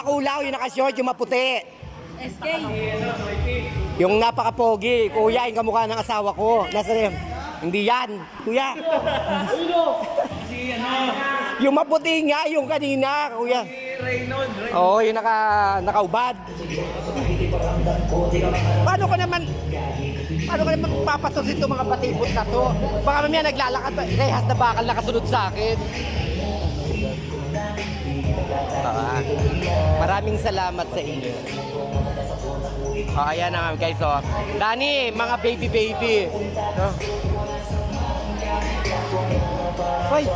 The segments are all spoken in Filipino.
makulaw, yung naka-short, yung maputi. SK. Yung napaka-pogi. Kuya, yung kamukha ng asawa ko. Nasa rin. Hindi yan. Kuya. Yung maputi nga, yung kanina, kuya. Oo, yung nakaubad. Paano ka naman papatusin itong mga patipot na to? Baka mamaya naglalakad, rehas na bakal nakasunod sa akin. Maraming salamat sa inyo. Ayan na guys, Dani, mga baby. No? Hoy,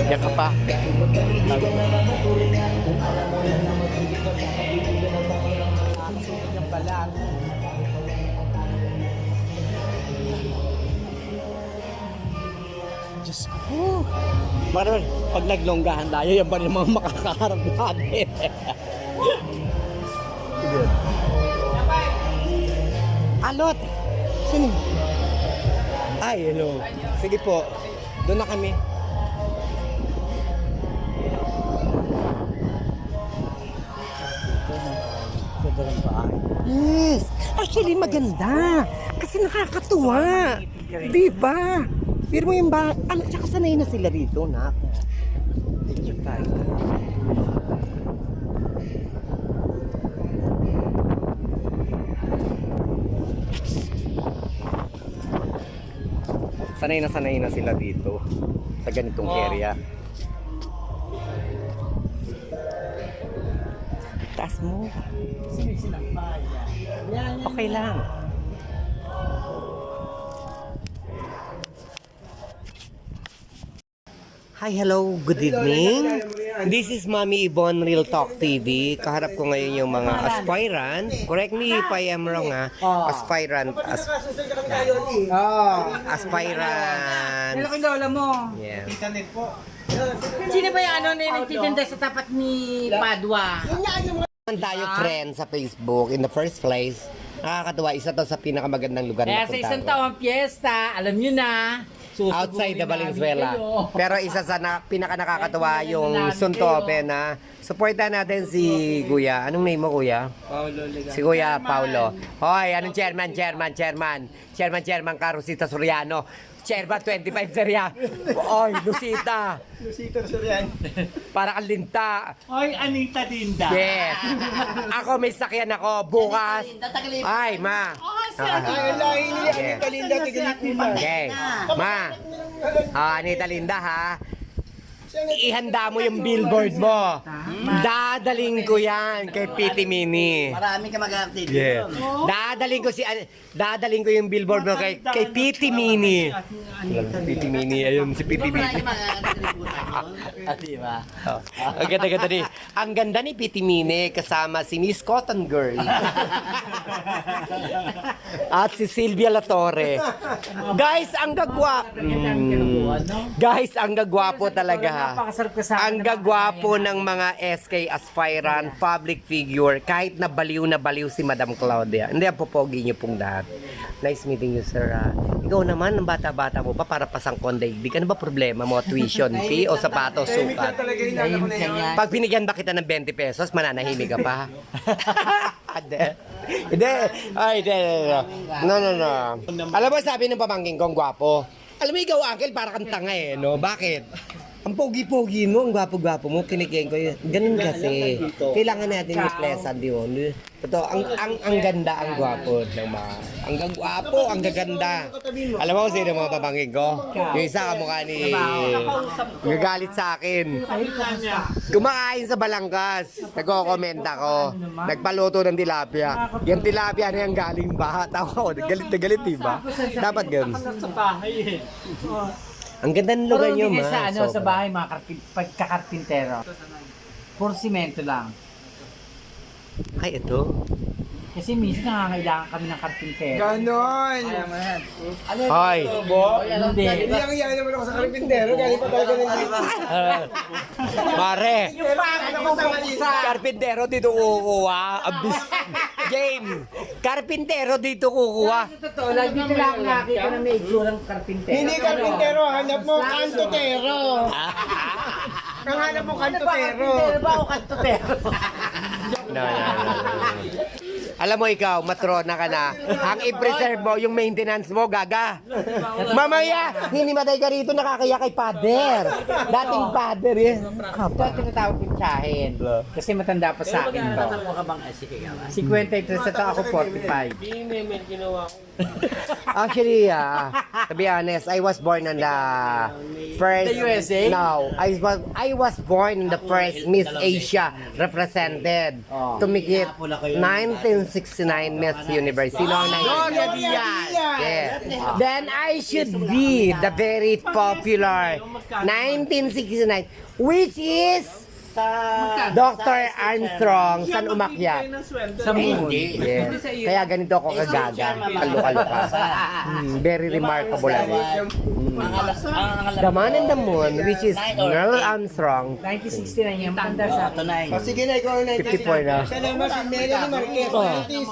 diyan ka pa. Diyos ko. Baka naman, pag naglonggahan tayo, yan ba naman makakaharap natin? Alot! Sino? Ay, hello. Sige po. Doon na kami. Yes! Actually, maganda. Kasi nakakatuwa. Diba? Pero mo yung ba... Ano, tsaka sanay na sila rito, na. Picture tayo. Sanay na sila dito sa ganitong area. Taas mo. Okay lang. Hi, hello, good evening. This is Mami Yvonne Real Talk TV. Kaharap ko ngayon yung mga aspirant. Correct me if I am wrong, ha? Aspirant. Aspirant. Malaking lola mo. Yeah. Sino ba yung ano na nagtitinda sa tapat ni Padua? Tayo friend sa Facebook in the first place. Nakakatuwa, isa to sa pinakamagandang lugar Kaya na sa isang puntahan. taong piyesta, alam nyo na. Outside the Valenzuela. Pero isa sa pinaka nakakatuwa yung Suntope na supportan natin si Kuya. Anong name mo, Kuya? Paulo. Si Kuya Paulo. Hoy, anong chairman? Chairman Carosita Soriano. Chairman 25 Soriano. Oy, Lucita. Lucita Soriano. Para kang linta. Oy, Anita Dinda. Yes. Ako may sakyan ako bukas. Ay, ma. Ay, lahi nila Anita Linda, tigalit nila. Okay. Ma. Anita Linda, ha? Ihanda mo yung billboard mo. Dadaling ko yan kay Piti Mini. Marami ka mag-artist. Yeah. Dadaling ko yung billboard mo kay Piti Mini. Piti Mini, ayun si Piti Mini. Diba? Ang ganda-ganda ni. Ang ganda ni Piti Mini kasama si Miss Cotton Girl. At si Sylvia Latorre. Guys, ang gagwapo. Guys, ang gagwapo talaga, ha. Ang gagwapo ng mga SK aspirant, public figure, kahit na baliw si Madam Claudia. Hindi, ang popogi niyo pong lahat. Nice meeting you, sir. Ikaw naman, ang bata-bata mo pa para pasangkon daigdig. Ano ba problema mo? Tuition fee o sapatos, sukat? Pag binigyan ba kita ng 20 pesos, mananahimik ka pa? Hindi. Ay, hindi. No. Alam mo, sabi ng pamangking ko, ang gwapo. Alam mo, ikaw, Uncle, para kang tanga eh, no? Bakit? Ang pogi-pogi mo, ang gwapo-gwapo mo, kinikihin ko yun. Ganun kasi. Kailangan natin yung pleasant, di mo? Ito, ang ganda, ang gwapo ng mga... Ang gwapo, ang gaganda. Alam mo kung sino mga pamangkin ko? Yung isa kamukha ni... Gagalit sa akin. Kumakain sa Balangkas. Nagko-comment ako. Nagpaluto ng tilapia. Yung tilapia na yung galing baha. Tawa ko, galit na galit, diba? Dapat ganun. Ang ganda ng lugar nyo, ma. Sa bahay, mga pagkakarpintero. Puro simento lang. Ay, ito. Kasi minsan nangangailangan kami ng karpintero. Ganon! Hoy. Hindi. Iyang-iyang naman ako sa karpintero, galing pa talaga ng dito. Mare. Yung pangit mo sa Karpintero dito kukuha. Abis. Game. Karpintero dito kukuha. Sa totoo lang, dito lang ako nakita ng may igsurang karpintero. Hindi karpintero, hanap mo kantotero. Ang hanap mo kantotero. Karpintero ba o kantotero? No. Alam mo ikaw, matrona ka na. Ang i-preserve mo, yung maintenance mo, gaga. Mamaya, hinimatay ka rito, nakakaya kay pader. Dating pader eh. Ito ang tinatawag kong tsahin. Kasi matanda pa sa akin to. 53 sa to, ako 45. Actually, to be honest, I was born on the first... The USA? No, I was born in the first Miss Asia represented to make it 1969 Miss Universe. Sino ang Gloria Diaz. Yeah. Then I should be the very popular 1969, which is Dr. Armstrong, saan umakyat? Sa moon. Yeah. Kaya ganito ako kagaga, kaluka-luka. Very remarkable. The man in the moon, which is Neil Armstrong, 1969 yung matanda sa akin. O sige na, ikaw ang 54 na. Siya naman si Melanie Marquez,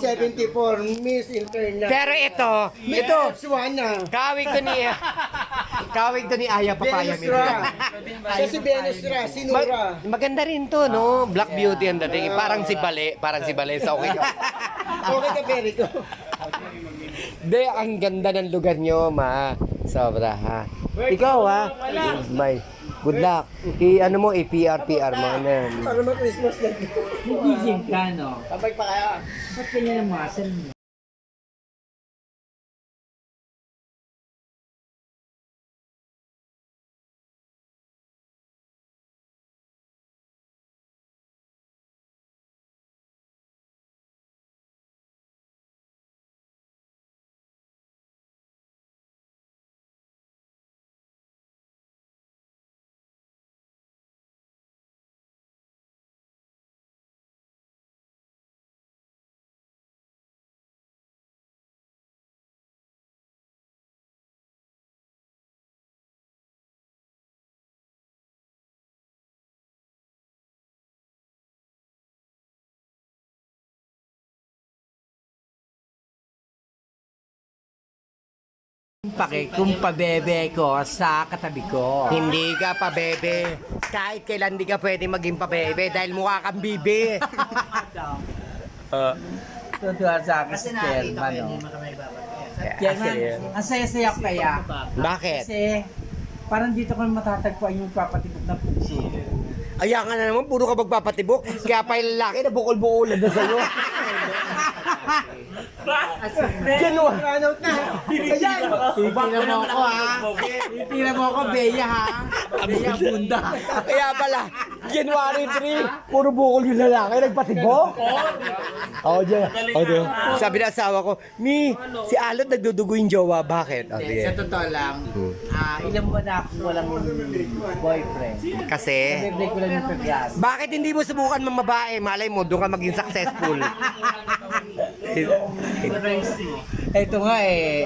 1974, Miss International. Pero ito, Botswana. kawig to ni Aya Papaya. Venus Ra. Siya si Venus Ra, si Nora. Maganda rin to, no? Black Beauty ang dating. Parang si Bale sa okay. Okay ka, Perico. De, ang ganda ng lugar nyo, ma. Sobra, ha? Ikaw, ha? May good luck. Ano mo, PR mo. Ano yan? Para ma-Christmas na. Nagiging ka, no? Kapag pa kaya. Ba't ganyan ang muscle mo? Kung pabebe ko sa katabi ko. Hindi ka pa, bebe. Kahit kailan di ka pwede maging pa, bebe. Dahil mukha kang bibi. Tutuwa sa akin si Kelman, no? Kelman, ang saya-saya ko kaya. Bakit? Kasi parang dito ko matatagpuan yung papatibok ng puso. Aya ka na naman, puro ka magpapatibok. Kaya pa yung lalaki na bukol-bukulan na sa'yo. January. Run out na. Ayan. Titira mo ako, ha? Titira mo ako, Beya, ha? Beya, bunda. Kaya pala, January 3, puro bukol yung lalaki, nagpatibok. Oo, dyan. Sabi na asawa ko, Mi, si Alot nagdudugo yung jowa. Bakit? O, Sa sige. totoo lang, ilang buwan na ako walang boyfriend. Kasi, Bebe ko lang yung February. bakit hindi mo subukan mga babae? Malay mo, doon ka maging successful. Ito nga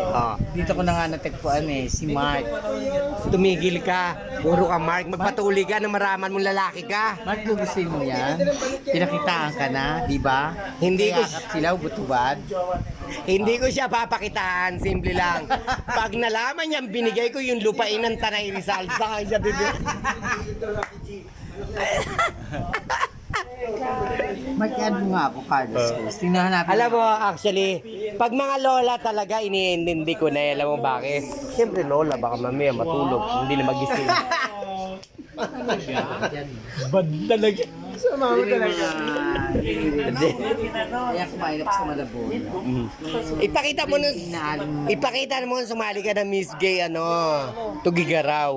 Ah. dito ko na nga natagpuan si Mark. Tumigil ka, puro ka Mark, magpatuloy ka na maraman mong lalaki ka. Mark, gugustuhin mo yan? Pinakitaan ka na, di ba? Hindi ko- Kayakap sila, ubut-ubad. Hindi ko siya papakitaan, simple lang. Pag nalaman niyang binigay ko yung lupain ng Tanay Rizal sa kanya, Mag-add mo nga ako, Carlos. Tingnan natin. Alam mo, actually, pag mga lola talaga, iniintindi ko na. Alam mo bakit? Siyempre, lola, baka mamaya matulog. Hindi na magising. Bad talaga. Sumama talaga. Kaya kumain ako sa Malabon. Ipakita mo nung sumali ka ng Miss Gay, Tugigaraw.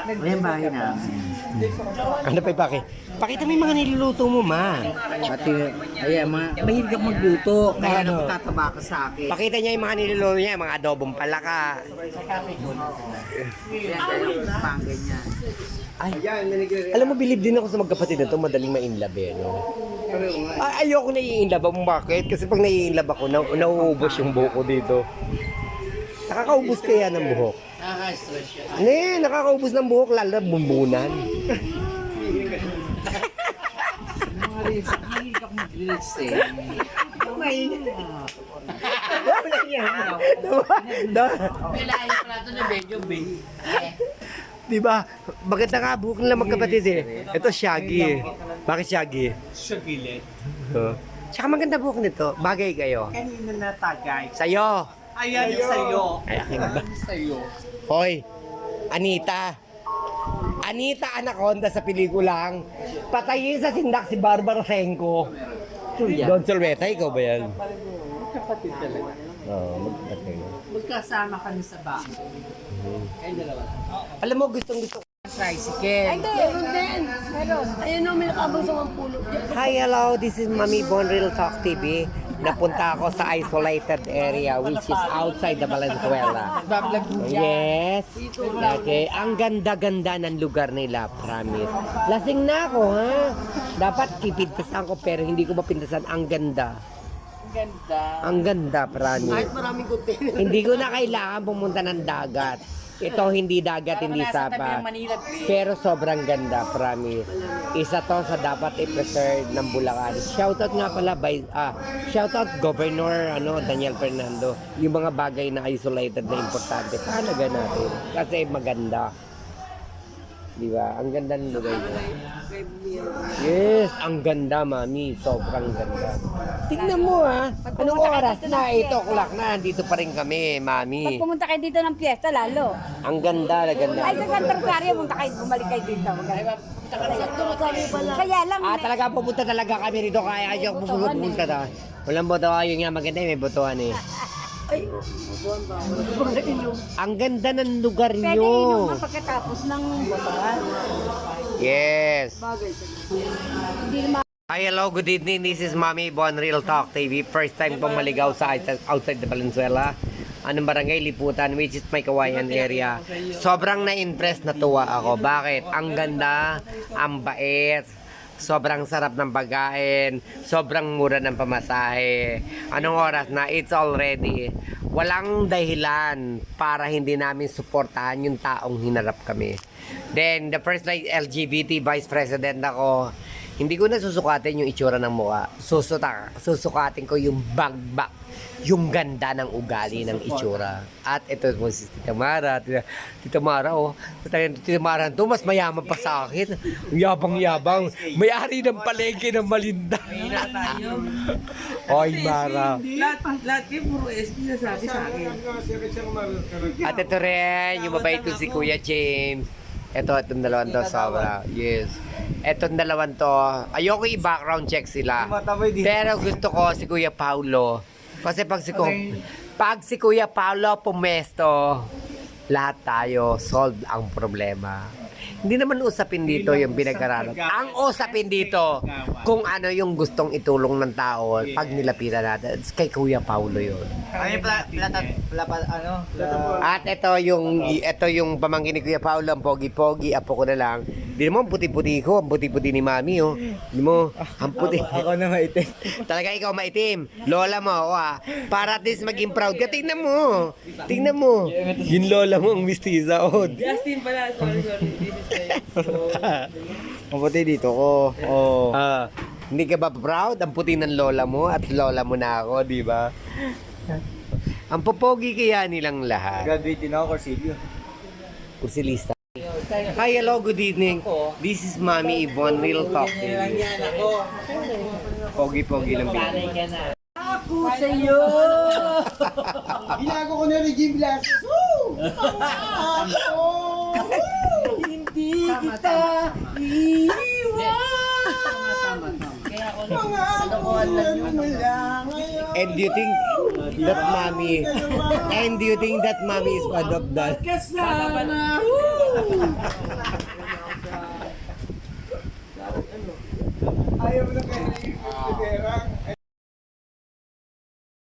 Ayan bahay namin. Ano pa ipaki? Pakita mo yung mga niluluto mo, ma. Pati, ayan, mahilig ako magluto. Kaya natataba ka sa akin. Pakita niya yung mga niluluto niya, mga adobong palaka. Ayan, pang ganyan. Ayan, nanigre. Alam mo, bilib din ako sa magkapatid na ito, madaling ma-inlove ayoko na i-inlove. Bakit? Kasi pag nai-inlove ako, nauubos yung buhok ko dito. Nakakaubos kaya ng buhok. Nakaka-stress siya. Nakakaubos ng buhok, lalo na bumbunan. Mahilig ako Diba? Maganda nga buhok nila magkapatid eh. Ito Shaggy eh. Bakit Shaggy? Shagilit. Tsaka maganda buhok nito. Bagay kayo. Kanina na tagay. Sa'yo. Ayan yung sa'yo. Ay, akin ba? Sa'yo. Hoy, Anita. Anita Anaconda sa pelikulang patayin sa sindak si Barbara Senko. Don Solveta, ikaw ba yan? Kapatid talaga. Oo, magkapatid. Magkasama kami sa bahay. Kayong dalawa. Alam mo, gustong-gusto ko. Tricycle. Meron din. Meron. Ayun o, may nakabang sa mga pulo. Hi, hello, this is Mami Bonreal Talk TV. Napunta ako sa isolated area which is outside the Valenzuela. Bablog mo dyan. Yes. Okay. Ang ganda-ganda ng lugar nila, promise. Lasing na ako, ha? Dapat kipintasan ko pero hindi ko mapintasan. Ang ganda. Ganda. Ang ganda, promise. Kahit maraming container. Hindi ko na kailangan pumunta ng dagat. Ito hindi dagat, hindi Nasa tabi sapat. ng Manila, please. Pero sobrang ganda, promise. Isa to sa dapat i-preserve ng Bulacan. Shoutout nga pala shoutout Governor Daniel Fernando. Yung mga bagay na isolated na importante. Talaga natin. Kasi maganda. Di ba? Ang ganda ng lugar niya. Yes, ang ganda, mami. Sobrang ganda. Tignan mo, ha. Anong oras na? 8 o'clock na. Dito pa rin kami, mami. Pag pumunta kayo dito ng piyesta, lalo. Ang ganda, ganda. Ay, sa Santa Rosario, punta kayo, bumalik kayo dito. Santa Rosario pala. Kaya lang, Talaga pupunta talaga kami rito. Kaya ayaw pupunta na. Walang botohan. Yun nga maganda, may botohan eh. Ang ganda ng lugar pwede nyo. inom ka pagkatapos ng botohan. Yes. Hindi naman. Hi, hello, good evening. This is Mami Bon Real Talk TV. First time pong maligaw sa outside the Valenzuela. Anong barangay? Liputan, which is may kawayan area. Sobrang na-impress na tuwa ako. Bakit? Ang ganda, ang bait, sobrang sarap ng pagkain, sobrang mura ng pamasahe. Anong oras na? It's already. Walang dahilan para hindi namin suportahan yung taong hinarap kami. Then, the first like LGBT Vice President ako, hindi ko na susukatin yung itsura ng mukha. Susukatin ko yung bagbak, yung ganda ng ugali ng itsura. At ito po si Tita Mara. Tita Mara, oh. Tita Mara to, mas mayaman pa sa akin. Yabang-yabang. May-ari ng palengke ng Malinda. Oy, Mara. Lahat kayo puro SB na sabi sa akin. At ito rin, yung mabait ko si Kuya James. Itong dalawang to, sobra. Yes. Itong dalawang to, ayoko i-background check sila. Pero gusto ko si Kuya Paulo. Kasi pag si Kuya Paulo pumesto, lahat tayo solve ang problema. Hindi naman usapin dito yung pinag-aralan. Ang usapin dito, kung ano yung gustong itulong ng tao, pag nilapitan natin, it's kay Kuya Paulo yun. At ito yung pamangkin ni Kuya Paulo, ang pogi-pogi, apo ko na lang. Di mo, ang puti-puti ko, ang puti-puti ni Mami, oh. Di mo, ang puti. Ako na maitim. Talaga ikaw maitim. Lola mo, ako para at least maging proud ka. Tingnan mo. Tingnan mo. Yung lola mo, ang mistisa, oh. Justin pala, sorry. This is Mabuti dito ko. Oh. Hindi ka ba proud? Ang puti ng lola mo at lola mo na ako, di ba? Ang popogi kaya nilang lahat. Graduate din ako, Corsilio. Kursilista. Hi, hello, good evening. This is Mami Yvonne Real Talk TV. Pogi-pogi lang bigyan. Ako sa'yo! Binago ko na rin Jim Glasses. Hindi kita iiwan! And do you think that Mami is fond of that? Kasama! Ayaw mo na kayo.